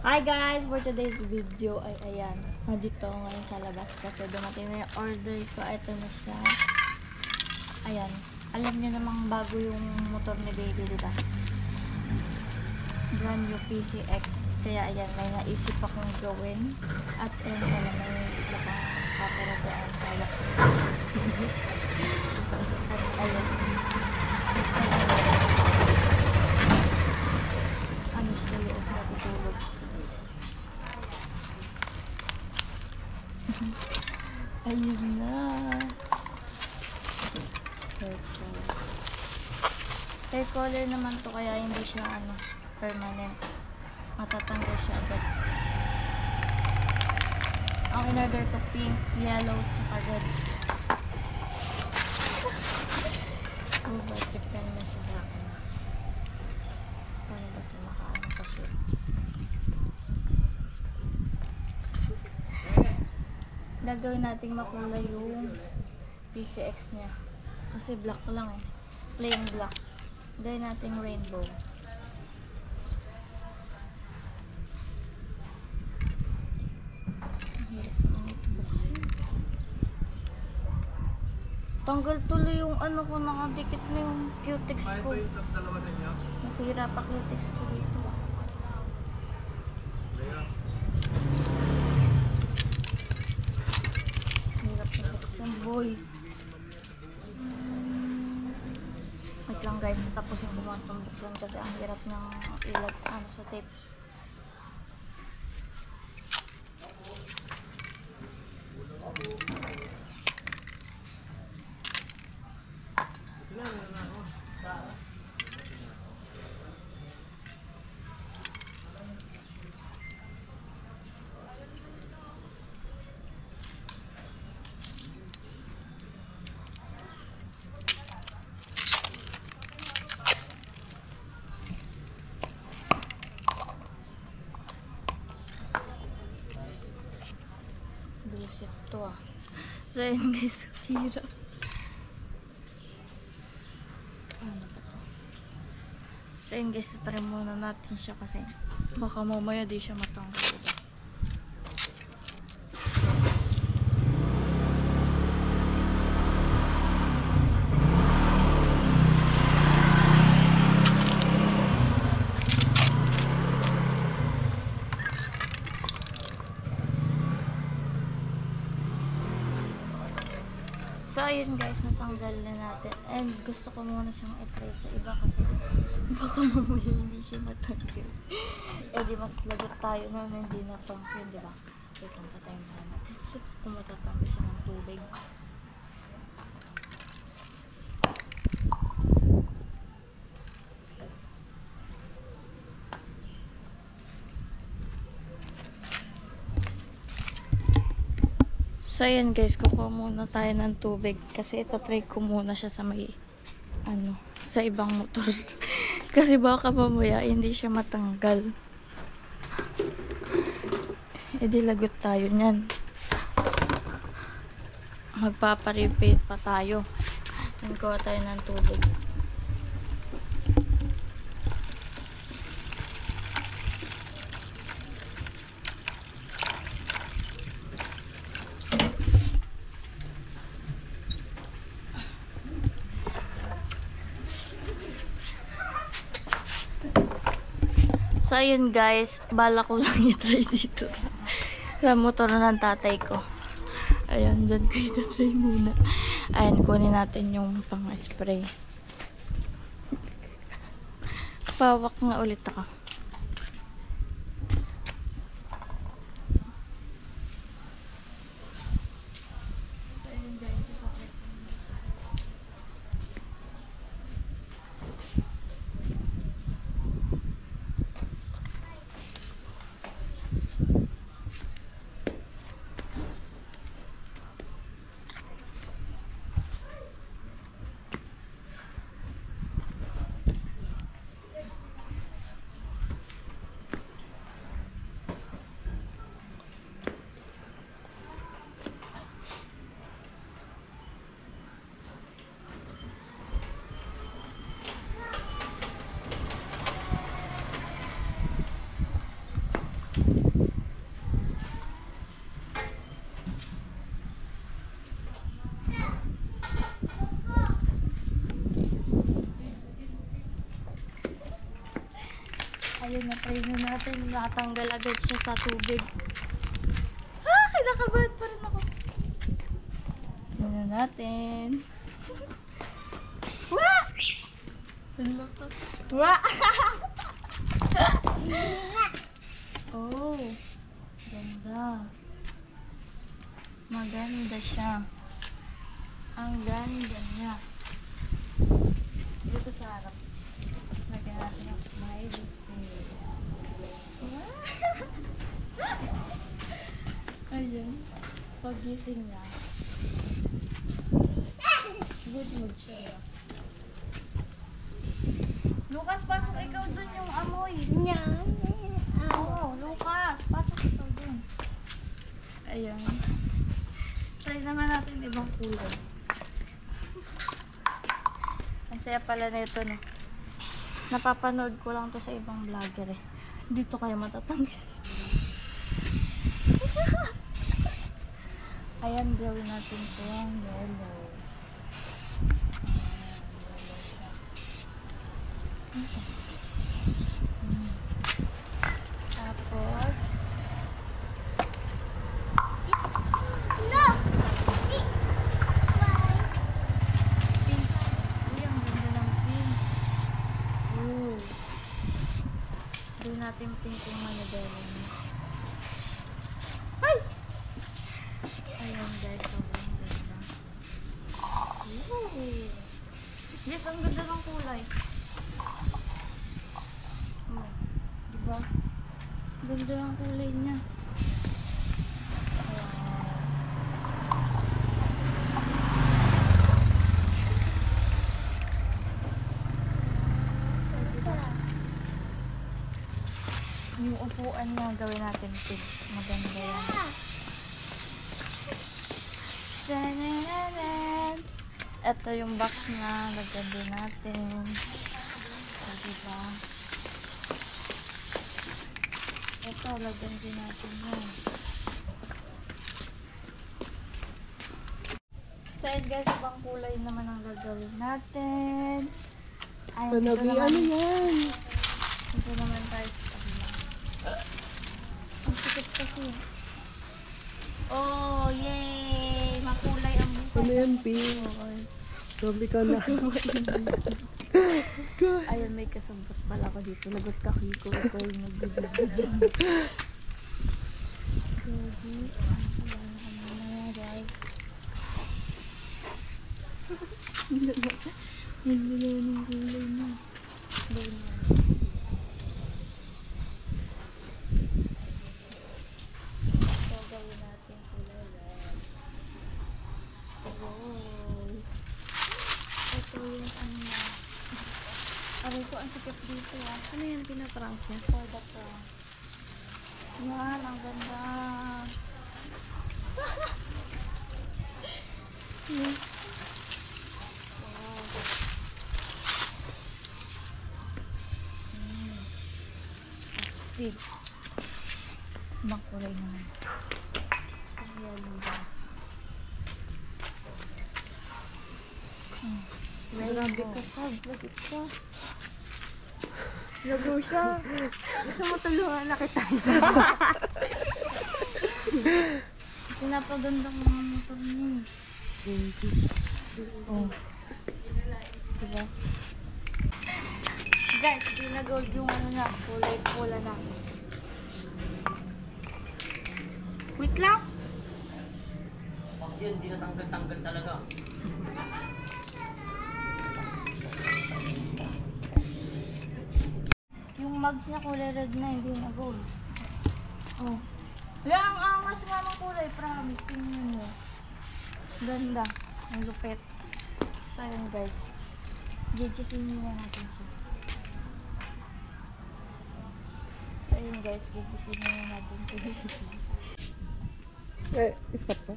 Hi guys! For today's video ay ayan. Nandito ako ngayon sa labas kasi dumating na yung order ko. Ito na siya. Ayan. Alam niyo namang bago yung motor ni baby, diba? Brand new PCX. Kaya ayan, may naisip akong gawin. At ayan pala, may isa pang camera doon. Hawak ko. At ayan. Ano siya yung natutulog. Ayun na. Hair color naman to kaya hindi siya permanent. Matatanggal siya agad. Ang in-order ko pink, yellow, tsaka red. Bakit na siya sa akin. Paano ba ito nakaano kasi? Gagawin nating makulay yung PCX niya. Kasi black lang eh. Plain black. Gawin nating rainbow. Hirap naman ito buksin. Tanggal tuloy yung ko, nakadikit na yung cutex ko. Nasira pa cutex ko dito. Hirap na buksan, boy. Wait lang guys, tapusin ko mga itong buksan kasi ang hirap ng ilag sa tape. Bullshit to ah. So yun guys, hirap. So yun guys, try muna natin siya kasi baka mamaya di siya matanggal. So, ayun guys, natanggal na natin. And gusto ko muna siyang i-try sa iba kasi baka mamaya hindi siya matanggal. Eh di mas lagot tayo na hindi na prank yun, diba? Wait lang, tatay mo natin siya kung matatanggal siya ng tubig. So, ayan guys, kukuha muna tayo ng tubig kasi itatry ko muna siya sa may sa ibang motor. Kasi baka mamaya hindi siya matanggal. E di lagot tayo niyan. Magpaparepeat pa tayo. Yan, kuha tayo ng tubig. So, ayun guys, bala ko lang i-try dito sa motor ng tatay ko. Ayan, dyan ko i-try muna. Ayan, kunin natin yung pang-spray. Pawak nga ulit ako. Ayun, na-try na natin. Nakatanggal agad siya sa tubig. Ah! Kinakabahan pa rin ako. Tignan na natin. Wah! Ano to? Wah! Oh! Ganda. Maganda siya. Ang ganda niya. Dito sa harap. Lagyan natin ang smiley face. Wow! Ayan. Pag-gising niya. Good mood siya. Lucas, pasok ikaw dun yung amoy. Oo, Lucas, pasok ikaw dun. Ayan. Try naman natin ibang kulay. Ang saya pala na ito, no? Napapanood ko lang to sa ibang vlogger eh. Dito kaya matatanggal. Ayan, gawin natin ito yung yellow. Tapos pink. Uy, ang ganda ng pink. Ooh. Doon natin pink yung manibela niya. Ay! Ayan guys, sobrang ganda. Ooh. Yes, ang ganda ng kulay. Oh, diba? Ganda ng kulay niya. Yung upuan niya, gawin natin pink. Maganda yan. Tadadadad. Ito yung box na lagyan din natin. So, diba? Ito, lagyan din natin yan. So, yun guys, ibang kulay naman ang gagawin natin. Ay, Manabi, ano yan? Ito naman tayo sa kanila. Ang sikip kasi. Oh, yay! Makulay ang buhay. Ano yan, Pink? Sabi ka na. Ayun, may kasabot pala ako dito. Lagot ka, Kiko. Ikaw yung nagbibigay dyan. Gabi. Ano na, guys. Hindi na yung kulay niya. Gawin mo. So, gawin natin kulay red. Oh. Ito yung ano na. Aray ko, ang sikip dito ah. Ano yan pinaprank niya? For the prank. Yan, ang ganda. Yes. Wow. Astig. Ibang kulay naman. Yellow guys. Grabe ka pa, lagit ka. Lago siya. Gusto mo tulungan na kita. Pinapagandang mga motor niya. Oh. Diba? Guys, pinagold yung ano na, kulay pula na. Wait lang. Pag yun, di natanggal-tanggal talaga. Yung mugs niya kulay red na, hindi na gold. Oh. Wala, ang angas nga ng kulay, promise. Tingnan nyo. Ganda. Ang lupit. So, yun guys. Gigisingin na natin siya. So, yun guys. Gigisingin na natin siya. Isa pa.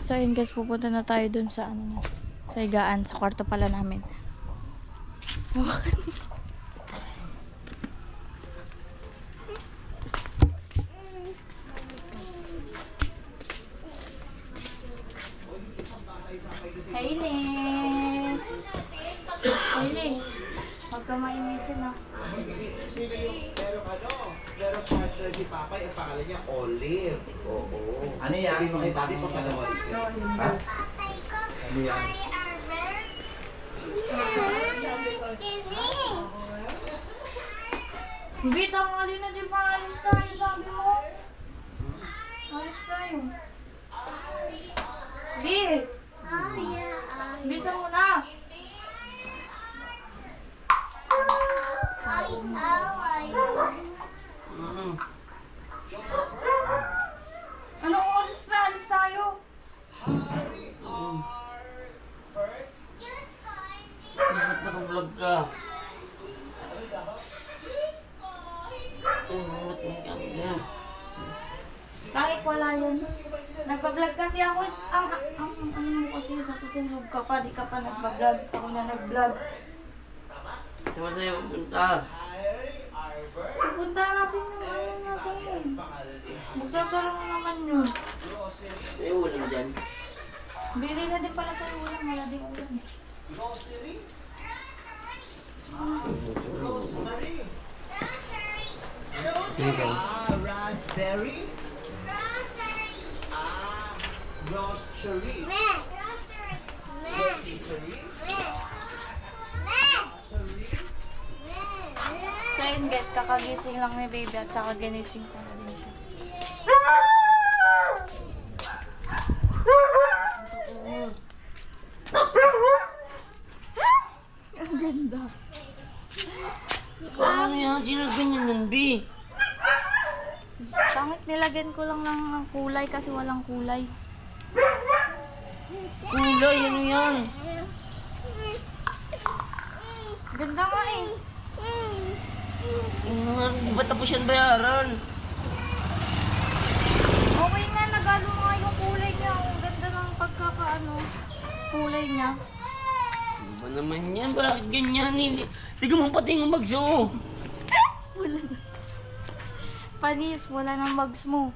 So, yun guys. Pupunta na tayo dun sa ano na. Sa higaan. Sa kwarto pala namin. Hawakan mo. Hailey! Hailey! Huwag ka mainit yun na. Sino yung merong partner si Papa, yung pangalan niya Olive. Oo. Ano yan? Sabi mo kay Papi pa panahon. Ha? Ano yan? Hindi, tangali na din pa. Alis tayo, sabi mo. Alis tayo. Di. Bisa mo na. Anong oras na? Alis tayo. Bakit naka-vlog ka? Kahit wala yun. Nagpa-vlog kasi ako. Ang ano mo kasi natutulog ka pa. Di ka pa nagpa-vlog. Ako na nag-vlog. Saan tayo pupunta? Pupunta natin yung ano natin. Magsasara mo naman yun. May ulam dyan. Bili na din pala tayo ulam. Wala din ulam. Raspberry? Grocery. Rotisserie? So yun guys, kakagising lang ni baby at saka ginising ko na din siya. Ang ganda. Ano yan? Sino ganyan nun, B? Pangit nilagyan ko lang ng kulay kasi walang kulay. Kulay, ano yan? Ganda nga eh. Di ba tapos yan bayaran? Okay nga, nagalo nga yung kulay niya. Ang ganda ng kulay niya. Ano ba naman yan? Bakit ganyan? Tignan mo pati yung magso. Wala na. Panis, wala nang bags mo.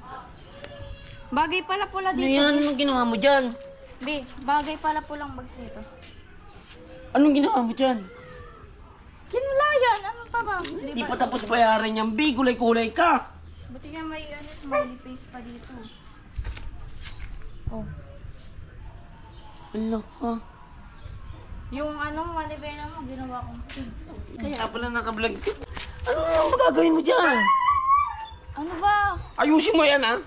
Bagay pala pula Ano dito. yan? Anong ginawa mo dyan? Di, bagay pala pulang bags dito. Anong ginawa mo dyan? Kinulayan, ano pa ba? Di pa tapos bayaran yan, B. Kulay-kulay ka. Buti nga may smiley face pa dito. Oh. Ala ka. Yung manibela mo, ginawa kong pig. Kaya pala naka-vlog ka. Ano ang magagawin mo dyan? Ano ba? Ayusin mo yan, ha?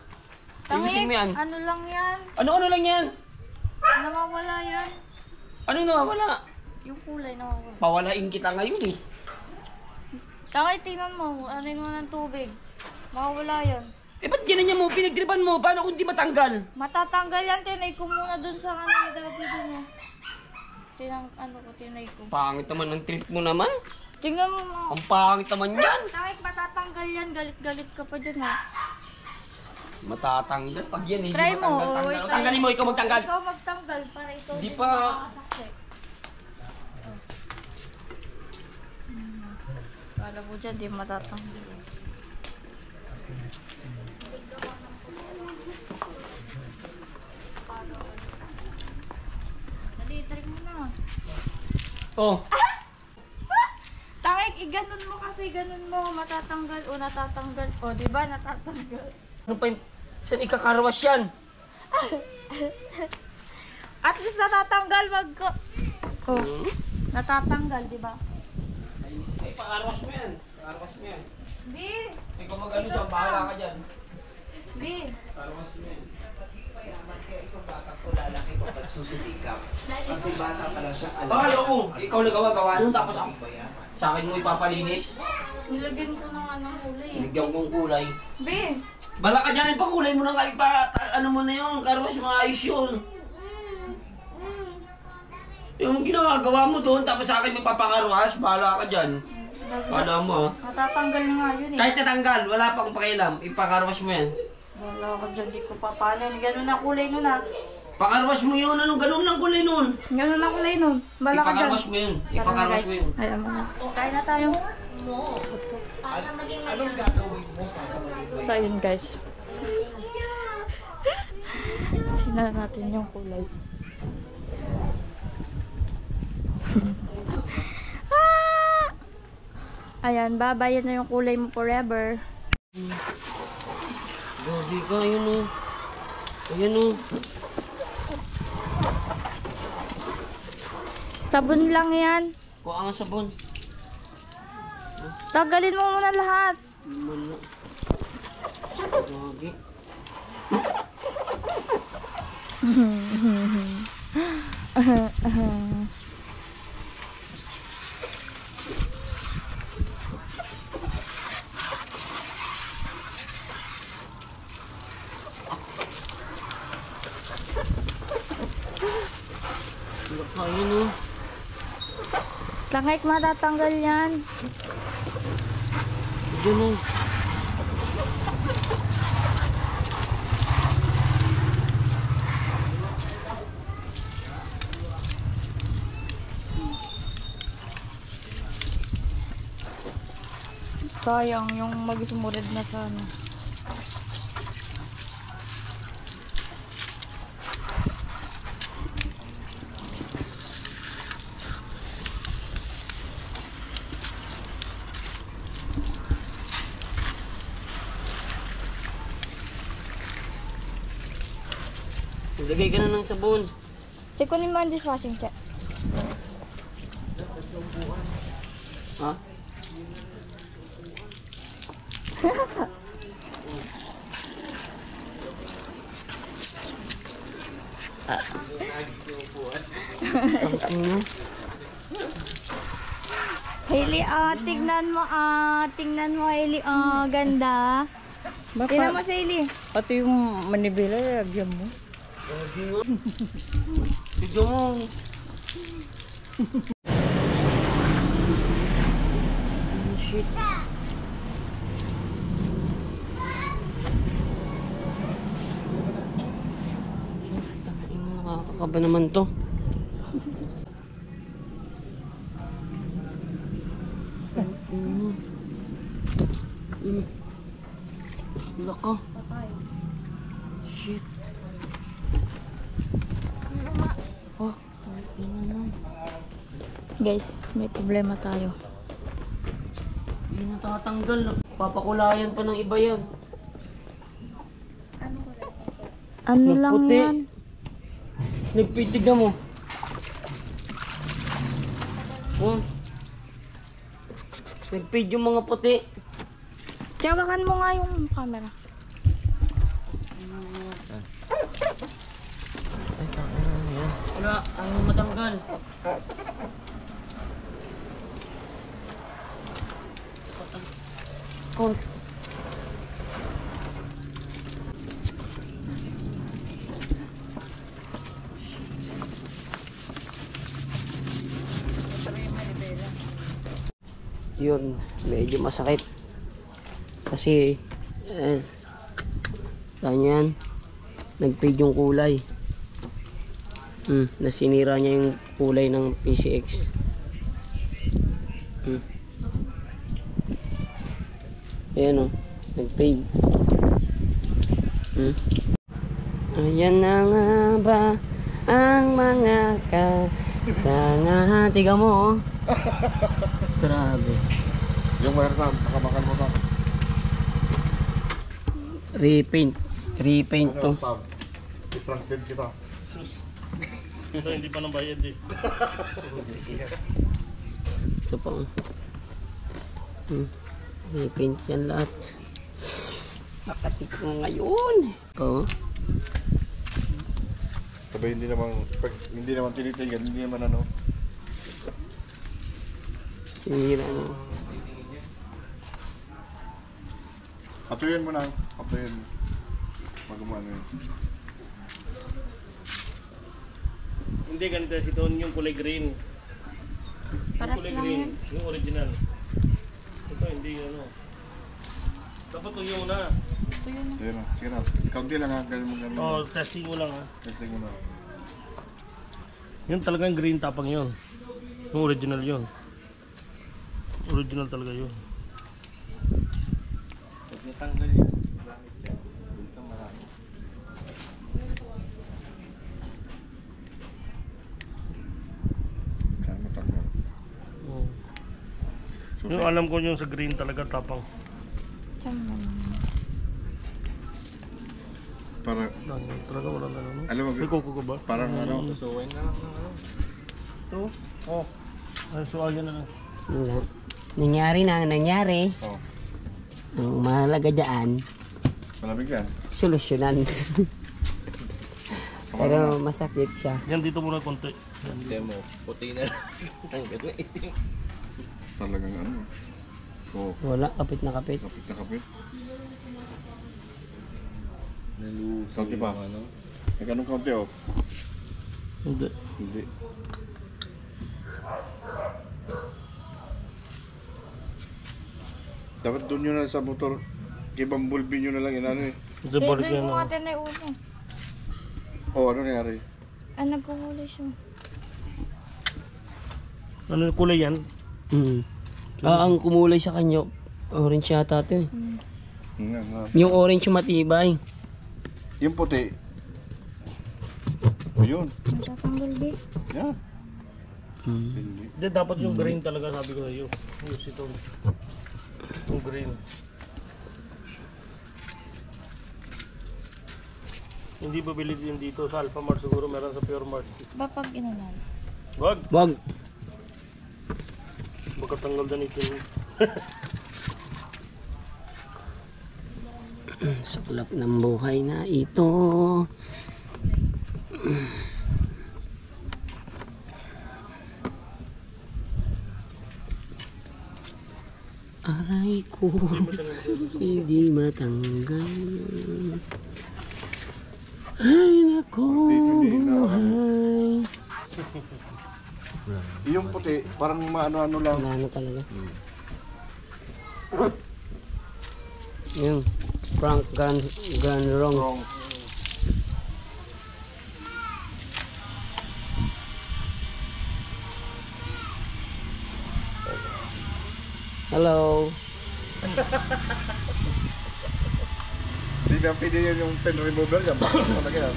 Ayusin Tangik, mo yan. ano lang yan? Ano lang yan? Nawawala yan. Anong nawawala? Yung kulay nawawala. Pawalain kita ngayon, eh. Tangik, tingnan mo, anin mo ng tubig. Mawawala yan. Eh, ba't ginanyan mo? Pinagtripan mo? Paano kung di matanggal? Matatanggal yan, tinay ko muna dun sa dati dun eh. Tinay ko. Pangit naman ng trip mo naman. Tingnan mo. Ang pangit naman yan. Tangik, matatanggal yan. Galit-galit ka pa dyan ha. Matatanggal. Pag yan, hindi Try mo. matanggal. Wait, Tanggalin mo, ikaw magtanggal. Ikaw magtanggal para ikaw Di din pa. makakasaksi. Kala mo dyan, di matatanggal. Dali, try mo na. Oh. Tangik, iganon mo kasi, ganon mo. Matatanggal o natatanggal. O, di ba natatanggal? Ano pa yung... Saan ikakarwas yan? At least natatanggal, Oh, natatanggal, di ba? Ay, pakarwas mo yan. Pakarwas mo yan. B! Ikaw mag-ano dyan, bahala ka dyan. B! Pakarwas mo yan. Mayaman kaya itong bata ko lalaki ko pagsusutikap. Kasi bata pa lang siya. Bakal ako. Ikaw nagawa-gawa nun, tapos ako. Mayaman. Sa akin mo ipapalinis. Nilagyan ko ng kulay eh. Bigyan kong kulay. B! Bala ka dyan, ipakulay mo na nga, ano mo na yun, karwas mo ayos yun. Yung ginagawa mo doon, tapos sa akin may papakarwas, bahala ka dyan. Bahala mo ha. Natatanggal na nga yun eh. Kahit natanggal, wala pa akong pakialam, ipakarwas mo yan. Wala ko dyan, di ko papalan. Ganun na kulay nun ah. Pakarwas mo yun, anong ganun lang kulay nun? Ganun na kulay nun. Bala ka dyan. Ipakarwas mo yun, Tara na, ipakarwas guys. mo yun. Ayaw mo na. Kain na tayo. Anong gagawin mo para maging So yun guys. Sinan natin yung kulay. Ah! Ayan, babayan na yung kulay mo forever. Gabi ka, ayun o. Ayun o. Sabon lang yan. Kuha nga sabon. Tagalin mo muna lahat. Mana. Gagi. Ayun o. Langit matatanggal yan. Ayun o. Sayang yung mag-sumurid na sana. Lagay ka na ng sabon. Kunin mo ang dishwashing check. Ha? Hailey, tignan mo, Hailey, ganda. Tignan mo sa Hailey. Pati yung manibela, lagyan mo. Gagi nga. Tignan mo. Shit. Nakakakaba naman to. Laka. Shit. Oh, Guys, may problema tayo. hindi na tatanggal. Papakulayan pa ng iba yan. Ano lang Puti. yan? Nagpitig na mo. Oh. Nagpid yung mga puti. Tiyawakan mo nga yung camera. Wala, ang matanggal. Oh. Yun, medyo masakit. Kasi, ganyan, nag-fade yung kulay. Nasinira niya yung kulay ng PCX. Ayan o, nag-fade. Ayan na nga ba ang mga katanga. Tiga mo oh. Grabe. Yung wire tam, nakamakan mo tam. Repaint. Repaint to. Tam. I-planted kita. Ito hindi pa nang bayad eh. Ito pa. Repaint yan lahat. Nakatik mo ngayon. Oh. Sabi hindi naman tinitigan, hindi naman ano. Sinira na. Atuyin mo na. Atuyin. Magumano yun. Hindi ganito si Don yung kulay green. Yung Paras kulay lang green, yan. yung original. Ito hindi ano. Dapat tuyo na. Ayun na. Sige na. Kaunti lang ha. Ganyan mo ganyan. Oh, testing mo lang ha. Testing mo na. Yun talagang green tapang yun. Yung original yun. Original talaga yun. Pag natanggal yan, gamit yan. Dito marami. Kaya matanggal. Oh. Yung alam ko yung sa green talaga tapang. Tiyan mo naman. Para, Talaga wala na ano. alam mo, May kuko ko ba? parang ano, Susuwain na lang. Ito? Oh. Ay, so ayan na lang. Wala. Nangyari na ang nangyari. oh, Ang mahalaga dyan, malamig yan. solusyonan. Pero masakit siya. Yan dito muna konti. Yan. Demo, puti na lang. Tanggal na itim. Talagang ano. Oh, Wala, kapit na kapit. kapit na kapit. Naluso Kaunti pa. ano. May ganun kaunti oh. Hindi. Hindi. Dapat doon nyo na sa motor. Kibang bulbin nyo na lang inano eh. Kasi balik Doon yan. mo Oh. natin na ulo. Oh, ano nangyari? Ah, nagkuhuli siya. Ano yung kulay yan? Ang kumulay sa kanya, orange yata ito eh. Nga, nga. Yung orange yung matibay. Yung puti. O yun. Matatanggal, di. Yan. Hindi. Hindi, dapat yung green talaga sabi ko sa'yo. Use ito. Yung green. Hindi ba bilid yun dito sa Alpha Mart siguro meron sa Pure Mart. Ba pag inanan? Wag! Wag. Magkatanggal din ito. Saklap ng buhay na ito. Aray ko, hindi matanggal. Ay nako, buhay. Yung puti, parang maano-ano lang. Wala na talaga. Yung Frank Grand Wrongs. Hello. Hindi na pwede yun yung pen remover yan. Bakit talaga yan?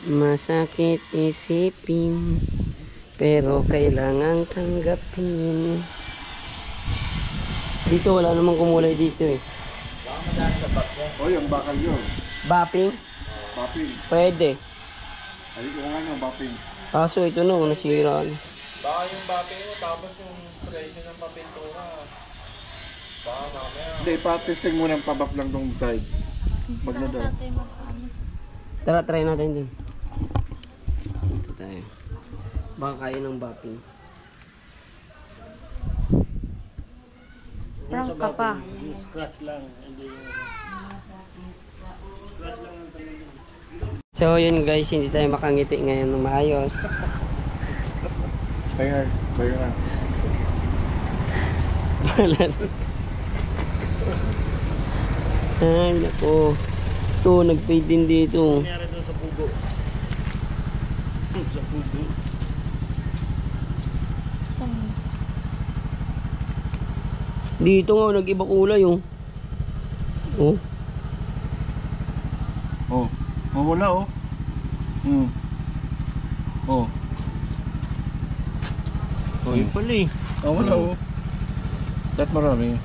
Masakit isipin, pero kailangang tanggapin. Dito wala namang kumulay dito eh. O, yung bakal yun. Bapping? Bapping. Pwede. Ay, kung nga yung bapping. Kaso ito no, nasira. Baka yung bapping mo tapos yung presyo ng papintura. Baka mamaya. Hindi, pa-testing muna ang pabap lang tong side. Pag na daw. Natin magkano. Tara, try natin din. Ito tayo. Baka kaya ng bapping. Prank ka pa. Yung scratch lang. Hindi yung scratch lang ang talaga. So yun guys, hindi tayo makangiti ngayon ng maayos. Kaya na. Ay nako. Ito, nag-fade din dito. Nangyari doon sa pugo. Sa pugo. Saan? Dito nga, nag-iba kulay oh. Oh. Oh. Oh, wala oh. Oh. Oh, yun pala eh. Oh, wala oh. That marami.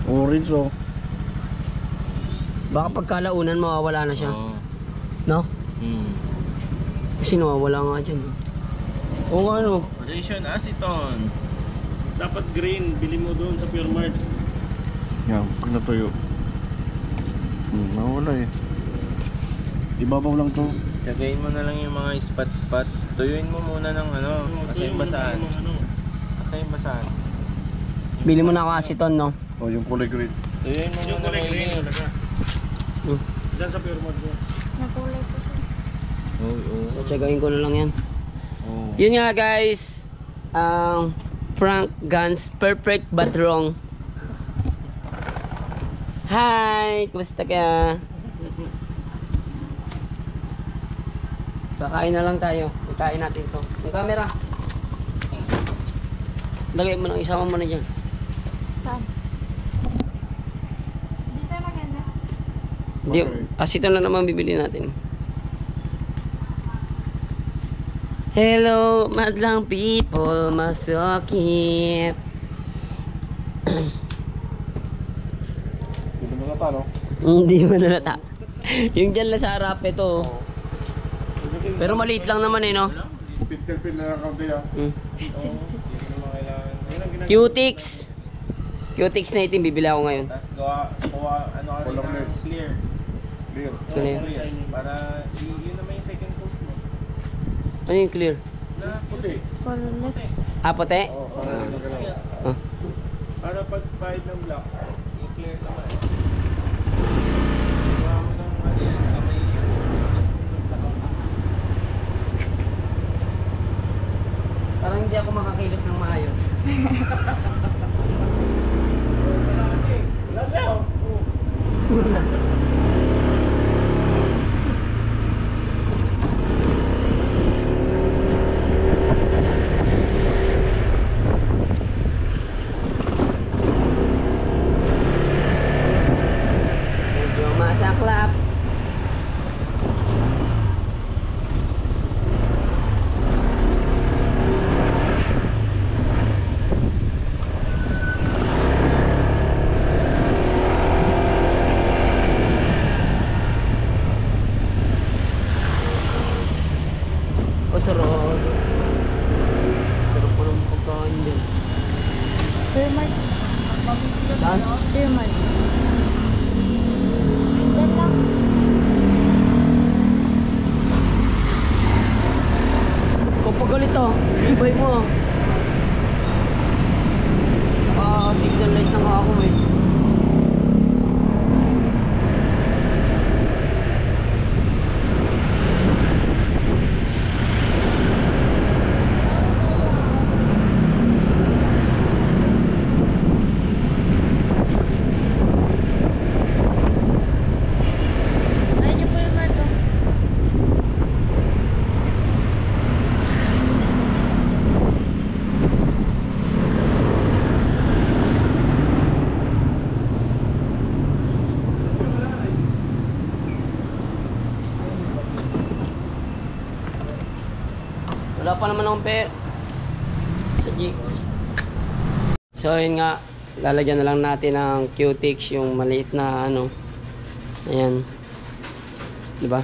Orange oh. Baka pagkalaunan mawawala na siya. Oo. No? Kasi nawawala nga dyan. Oo nga no. Radiation aceton. Dapat green. Bili mo doon sa Pure Mart. Yan, pag natuyo. Nawala eh. Ibabaw lang to. Tagayin mo na lang yung mga spot-spot. Tuyuin mo muna ng ano. Kasi yung basaan. Kasi yung basaan. Bili mo na ako aceton no. Oh, yung kulay green. Tuyuin mo Yung muna kulay green maigi. talaga. Diyan sa Pure Mart yun. Nakulay ko siya. Oo. Tsagain ko na lang yan. Oo. Yun nga guys. Frank Guns Perfect But Wrong. Hi! Kumusta ka? Kakain na lang tayo. Kain natin to. Yung camera. Lagay mo lang, isama mo na dyan. Saan? Dito maganda. Hindi, aceton na naman bibili natin. Hello, madlang people, masakit. Hindi mo na pa, no? Hindi mo nalata. Yung dyan lang sa harap, ito. Pero maliit lang naman eh, no? Pin na lang kaunti, ah. Cutix. Cutix na itim, bibili ako ngayon. Tapos kuha, ano ka rin Colorless. ng clear. Clear. Ito na yun. Clear. Para, yun naman yung second coat mo. Ano yung clear? Na Puti. Colorless. Ah, puti? Oo, para rin ang galaw. Ah. Para pag bayad ng black, i-clear naman. Gawa mo ng ano yan, kamay yan. Parang hindi ako makakilos ng maayos. Medyo masaklap. O sarap. Sarap po ng pagkain din. Thermal. Saan? Thermal. Yan lang. Kung pagalit ah, ibay mo ah. Signal light na nga ako eh. Ayun yung thermal to. Wala pa naman akong pera. Sa Gcash. So yun nga, lalagyan na lang natin ng Cutix, yung maliit na ano. Ayan. Diba?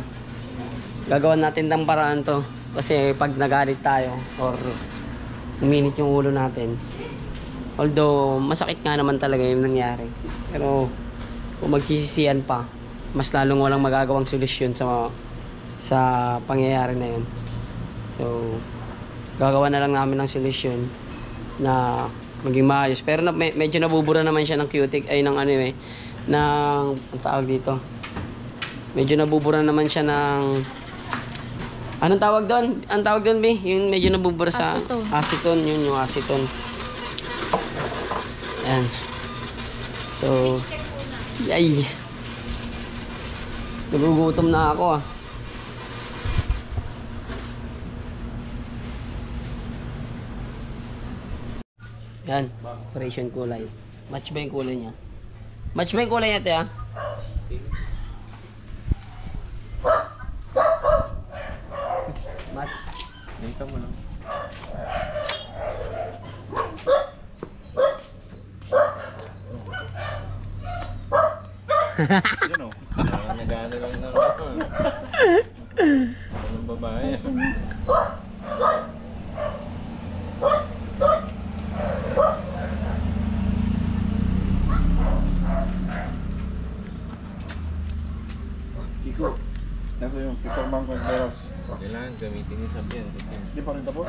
Gagawin natin ng paraan to. Kasi pag nagalit tayo or uminit yung ulo natin. Although masakit nga naman talaga yung nangyari. Pero kung magsisisiyan pa, mas lalong walang magagawang solusyon sa pangyayari na yun. So, gagawa na lang namin ng solusyon na maging maayos. Pero medyo nabubura naman siya ng Cutix, ay ng ano eh, ng, ang tawag dito. Medyo nabubura naman siya ng, anong tawag doon? Ang tawag doon, B? Yung medyo nabubura sa Aceton. aceton, yun yung aceton. Ayan. So, yay! Nagugutom na ako ah. Yan, operation kulay. Match ba yung kulay niya? Match ba yung kulay niya, te, ah? Match. Dito mo lang. Yan o. Nagano lang ng ako. Anong babae? Kiko, nasa yung Peterman Contreras. Kailangan gamitin ni Sabian kasi Hindi pa rin tapos?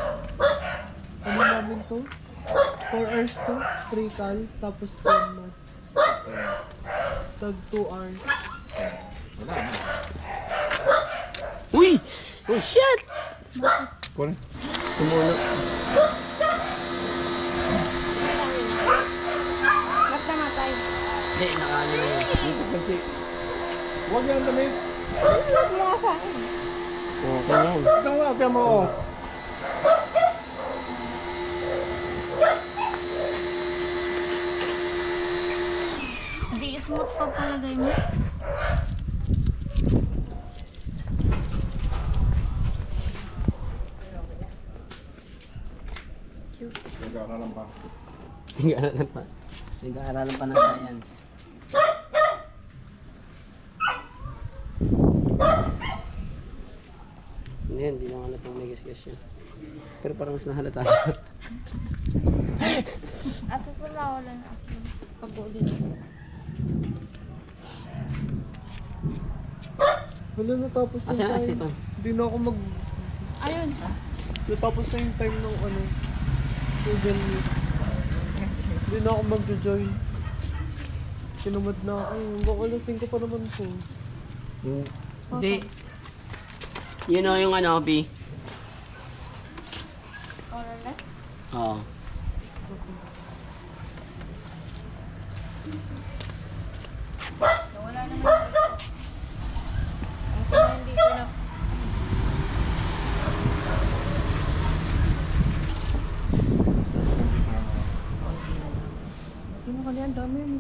Ano namin to? 4 hours to, 3 cal, tapos 10 months. Tag 2 hours. wala na. Uy! Oh, shit! Kunin. Tumulo. Ba't namatay? Hindi, nakano na yun. Huwag yan damit. Huwag mo nga sa akin. Okay na yan. Ikaw nga, kaya mo. Hindi smooth pag palagay mo. Nag-aaralan pa. Nag-aaralan pa. Nag-aaralan pa ng science. Hindi lang halatang may gas-gas yun. Pero parang mas nahalata siya. At wala wala na ako. Pag-ulit. Wala, natapos yung Asan na time. aceton? Hindi na ako Ayun. natapos na yung time ng ano. Google Meet. Hindi na ako mag-join. Sinumad na ako. Hanggang alas 5 pa naman po. Hindi. You know yung ano, B? Orales. Oo. Wala naman dito. Ang kumain dito na. Sino ka niyan? Dami yun.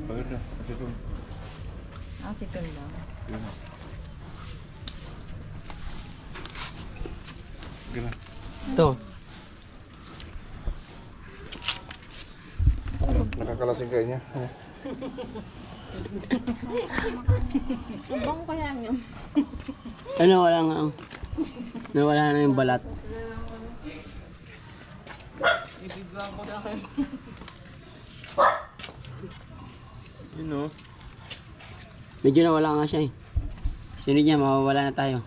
Bakit na? Kasi ito. Aceton lang. Sige na. Ito. Nakakalasing kayo niya. Ang bango kaya niyo. Ano, wala nga. Nawala na yung balat. Yun no. Medyo nawala nga siya eh. Sunod niya, mawawala na tayo.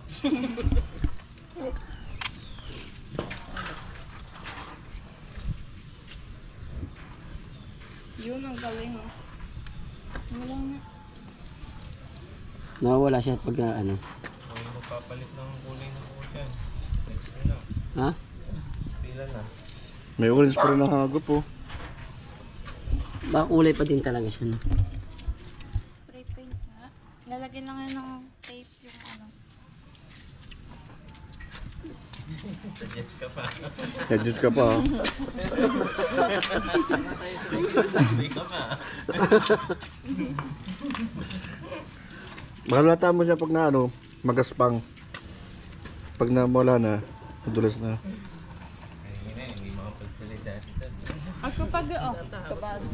Yun ang galing oh. Wala na. Nawawala siya pag ano. Huwag magpapalit ng kulay ng buko dyan. Next year na. Ha? Pila na. May orange pa rin ang hagop oh. Baka kulay pa din talaga siya. No? Spray paint nga. Lalagyan lang yan ng tape yung ano. Suggest ka pa. Edit ka pa. Suggest ka pa. Mahalata mo siya pag na ano, magaspang. Pag nawala na, madulas na. Ayun na, hindi makapagsalita si Sab. Ako pag oh. Kabado.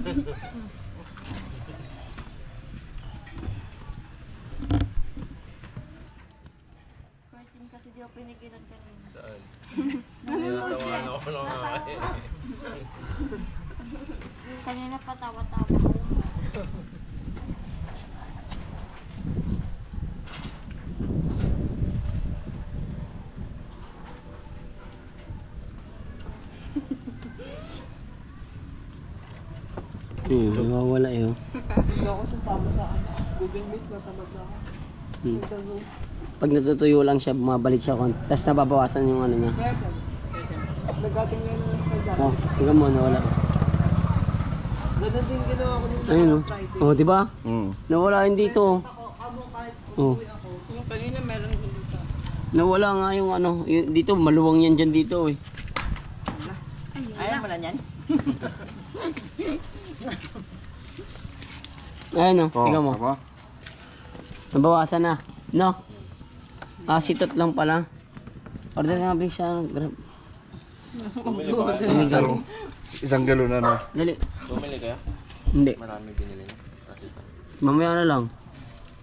Curtain kasi di ako pinigilan kanina. Saan? Tinatawanan ako lang nga eh. Kanina patawa-tawa ko lang. Nawawala eh. Oh. Hindi ako sasama sa ano. Google Meet, natamad na ako. Sa Zoom. Pag natutuyo lang siya, bumabalik siya konti. Tapos nababawasan yung ano niya. Present. Nagating ngayon sa Jack. Oh, tingnan mo, nawala. Ganun din ginawa ko nung Ayun oh. Friday. Oh, di ba? Mm. Nawala yun dito. Oh. Ako, amo kahit Oh. umuwi ako. Yung kanina meron din dito. Nawala nga yung ano, yung, dito maluwang yan dyan dito eh. Ayaw mo lang yan? Ayun oh, Oh, tingnan mo. tama. Nabawasan na. No? Sitot lang pala. Order nga ba siya? Grab. Bumili ba? Sinigang. Isang galon ano. Dali. Bumili kayo? Hindi. Marami binili niya. Kasi ito. Mamaya na lang.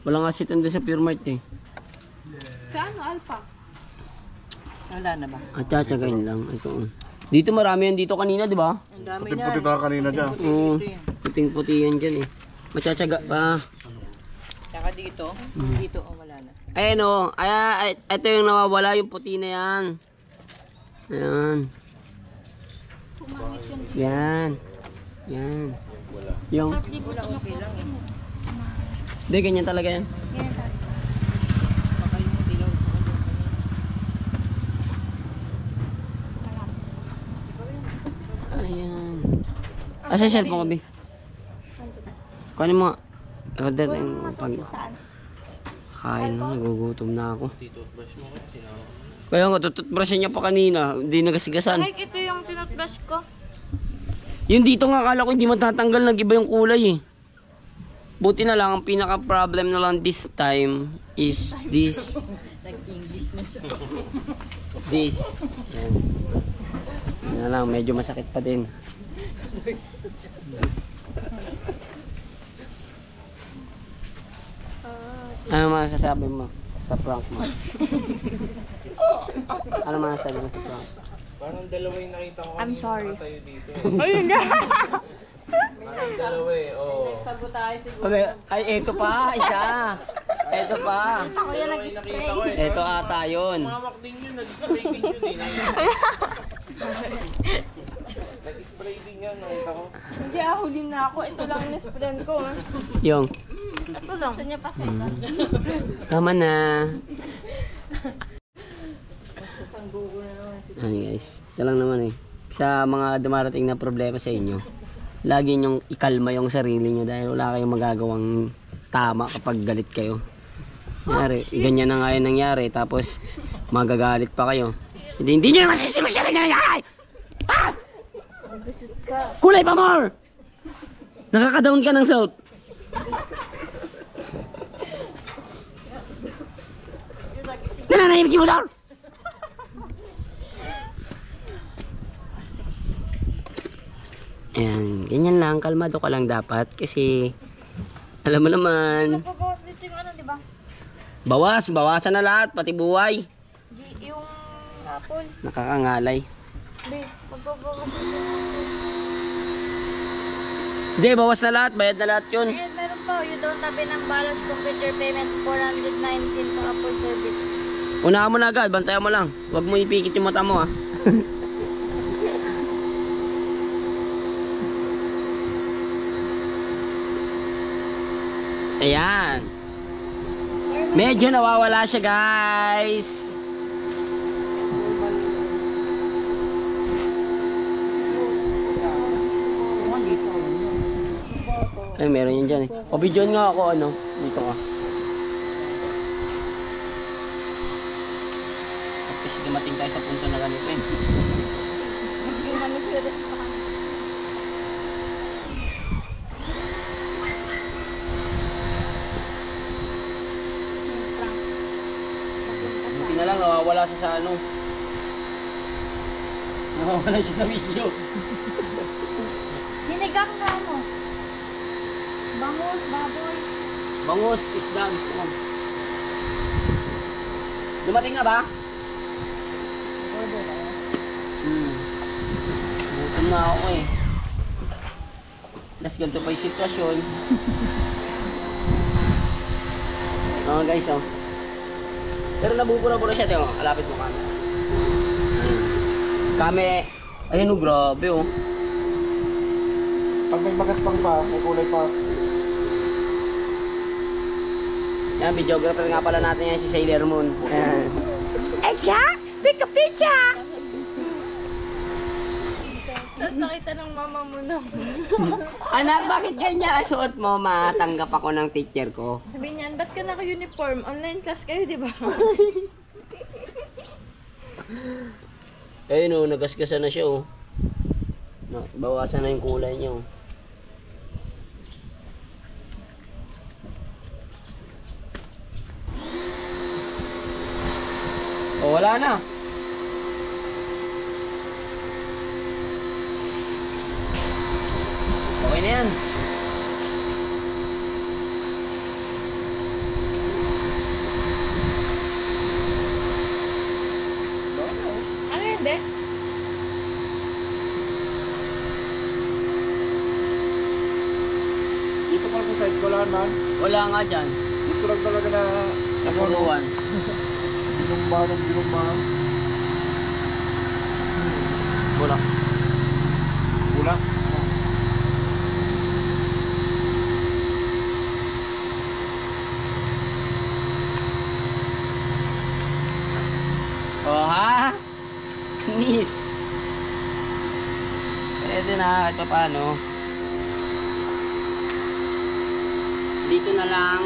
Walang aceton doon sa Pure Mart eh. Sa ano, Alpha? Wala na ba? At tsatsagain lang. Ito. Dito marami yan dito kanina, di ba? Ang dami na. Puti-puti ka kanina dyan. Oo. Puting-puti yan dyan eh. Matsatsaga pa. Tsaka dito. Dito, oh, wala na. Ayan o. Ito yung nawawala, yung puti na yan. Ayan. Yan. Yan. Yung. Hindi, ganyan talaga yan. Baka yung dilaw. Ayan. Asa yung cellphone ko, Bi? Kunin mo nga. Order na yung pag... Kain na, nagugutom na ako. Toothbrush mo kasi sinama. Kaya nga, tututbrushin niya pa kanina. Hindi nagasigasan. Like, ito yung tinutbrush ko. Yung dito nga, akala ko hindi matatanggal. Nag-iba yung kulay eh. Buti na lang, ang pinaka-problem na lang this time is this. Nag-English na siya. This. Yan. Yan lang, medyo masakit pa din. Ano masasabi mo sa prank mo? Ano masasabi mo sa prank? Parang dalawa yung nakita ko. I'm sorry. Tayo dito. Ayun na. Parang dalawa eh. Oo. Ay, eto pa, isa. Eto pa. Ako yan nag-spray. Eto ata yun. Mamak din yun. Nag-spray din yun eh. Nag-spray din yun. Nakita ko. Hindi, huli na ako. Ito lang yung sprayan ko. Yung. Ito lang. Gusto niya pa sa ito. Tama na. Ay guys, ito lang naman eh. Sa mga dumarating na problema sa inyo, lagi nyong ikalma yung sarili nyo dahil wala kayong magagawang tama kapag galit kayo. Nangyari, ganyan na nga yun nangyari, tapos magagalit pa kayo. Hindi nyo masisimusya na nangyari! Ha? Kulay pa more! Nakaka-down ka ng salt. Nananahimik yung motor! Ayan, ganyan lang, kalmado ka lang dapat kasi alam mo naman. Magbabawas dito yung ano, di ba? Bawasan na lahat, pati buhay. Yung apple. Nakakangalay. Hindi, magbabawas dito yung apple. Hindi, bawas na lahat, bayad na lahat yun. Ayan, meron pa. You don't have enough balance to complete your payment. 419 to Apple service. Unahan mo na agad, bantayan mo lang. Huwag mo ipikit yung mata mo ah. Ayan. Medyo nawawala siya guys. Ay, meron yan dyan eh. Pabidyon nga ako ano. Dito ka. At least dumating tayo sa punto na ganito eh. Buti na lang nawawala siya sa ano. Nawawala siya sa wisyo. Sinigang na ano? Bangus, baboy. Bangus, isda, gusto mo. Dumating na ba? Gutom na ako eh. Tapos ganito pa yung sitwasyon. Oo guys oh. Pero nabubura-bura siya diyo. Alapit mo kami. Kami. Ayun oh, grabe oh. Pag may magaspang pa, may kulay pa. Yan, videographer nga pala natin yan si Sailor Moon. Ayan. Echa! Pika picha! Tapos nakita ng mama mo na. Anak, bakit ganyan ang suot mo? Matanggap ako ng teacher ko. Sabihin niyan, ba't ka naka-uniform? Online class kayo, di ba? Ayun oh, nagasgasan na siya oh. Bawasan na yung kulay niya oh. Oh, wala na. Okay na yan. Ano hindi? Dito pa sa side ko lang man. Wala nga dyan. Dito lang talaga na Napuruan. binumbahan. Wala. Wala. Oh ha? Miss. Pwede na ito paano. Dito na lang.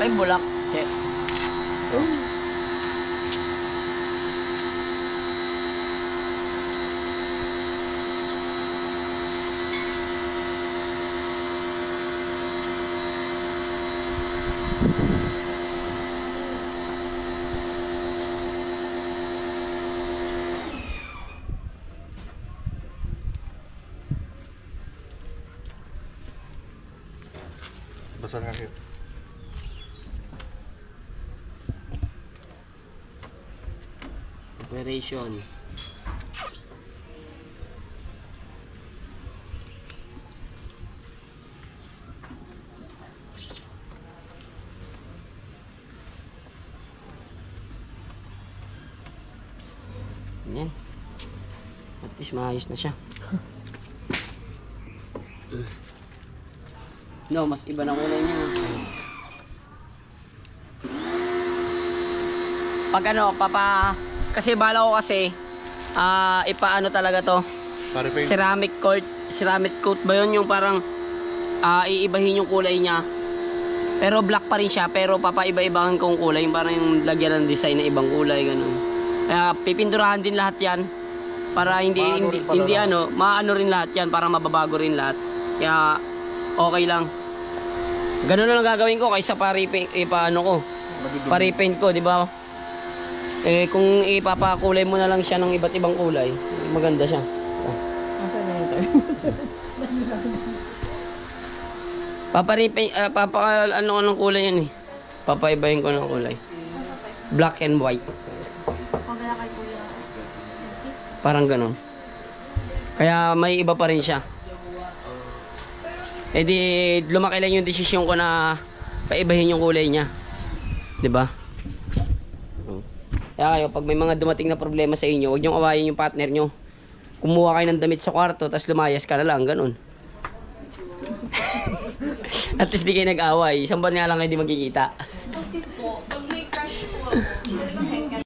Ay bulak. Check. Operation. Yan. At least maayos na siya. No, mas iba na kulay niya. Pag ano, kasi bala ko kasi, ipaano talaga to. Ceramic coat ba yun? Yung parang, iibahin yung kulay niya. Pero black pa rin siya, pero papaiba-ibahan kong kulay. Yung parang yung lagyan ng design na ibang kulay, ganun. Kaya pipinturahan din lahat yan. Para hindi maano rin lahat yan, para mababago rin lahat. Kaya, okay lang. Ganun na lang gagawin ko kaysa pa-repaint ko, di ba? Eh, kung ipapakulay mo na lang siya ng iba't ibang kulay, maganda siya. Ano ng kulay yan eh. Papaibahin ko ng kulay. Black and white. Maganda kay Kuya. Parang ganun. Kaya may iba pa rin siya. Eh di lumaki lang yung desisyon ko na paibahin yung kulay niya. 'Di ba? Kaya kayo, pag may mga dumating na problema sa inyo, huwag niyong awayin yung partner niyo. Kumuha kayo ng damit sa kwarto, tapos lumayas ka na lang, ganun. At least di kayo nag-away. Isang buwan nga lang kayo di magkikita. Kasi po, pag may crush po ako, talagang